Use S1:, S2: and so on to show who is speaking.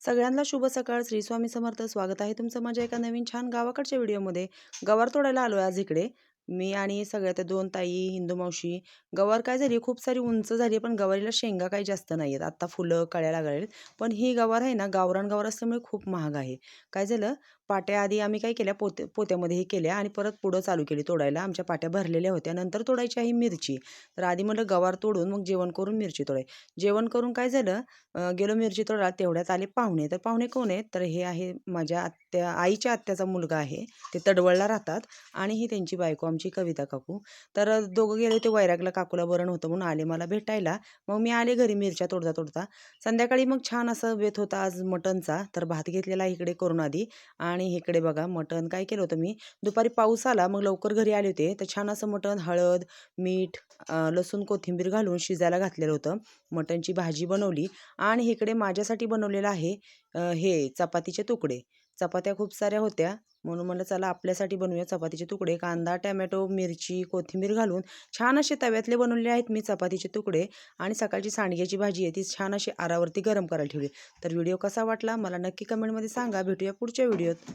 S1: सगळ्यांना शुभ सकाळ. श्री स्वामी समर्थ. स्वागत आहे तुमचं माझ्या एका नवीन छान गावाकडच्या व्हिडिओमध्ये. गवार तोडायला आलो आज इकडे. मी आणि सगळ्या त्या 2 ताई, हिंदू मावशी. गवार काय झाली खूप सारी उंच झाली, पण गवारीला शेंगा काही जास्त नाही आहेत. आत्ता फुलं कळ्या लागलेत. पण ही गवार आहे ना, गावरान गवार असल्यामुळे खूप महाग आहे. काय झालं, पाट्या आधी आम्ही काय केल्या, पोत्यामध्ये हे केल्या आणि परत पुढं चालू केली तोडायला. आमच्या पाट्या भरलेल्या होत्या. नंतर तोडायची आहे मिरची. तर आधी म्हटलं गवार तोडून मग जेवण करून मिरची तोडाय. जेवण करून काय झालं, गेलो मिरची तोडायला, तेवढ्यात आले पाहुणे. तर पाहुणे कोण आहेत, तर हे आहे माझ्या आत्या, आईच्या आत्याचा मुलगा आहे. ते तडवळला राहतात आणि ही त्यांची बायको आमची कविता काकू. तर दोघं गेले होते वैरागला, काकूला बरं नव्हतं म्हणून आले मला भेटायला. मग मी आले घरी मिरच्या तोडता तोडता. संध्याकाळी मग छान असं बेत होता आज मटणचा. तर भात घेतलेला इकडे करून आधी, आणि इकडे बघा मटण काय केलं होतं मी. दुपारी पाऊस आला, मग लवकर घरी आले होते. तर छान असं मटण हळद, मीठ, लसूण, कोथिंबीर घालून शिजायला घातलेलं होतं. मटणची भाजी बनवली आणि इकडे माझ्यासाठी बनवलेलं आहे हे चपातीचे तुकडे. चपात्या खूप साऱ्या होत्या, म्हणून म्हणलं चला आपल्यासाठी बनवूया चपातीचे तुकडे. कांदा, टोमॅटो, मिरची, कोथिंबीर घालून छान असे तव्यातले बनवले आहेत मी चपातीचे तुकडे. आणि सकाळची सांडग्याची भाजी आहे ती छान अशी आरावरती गरम करायला ठेवली. तर व्हिडिओ कसा वाटला मला नक्की कमेंटमध्ये सांगा. भेटूया पुढच्या व्हिडिओत.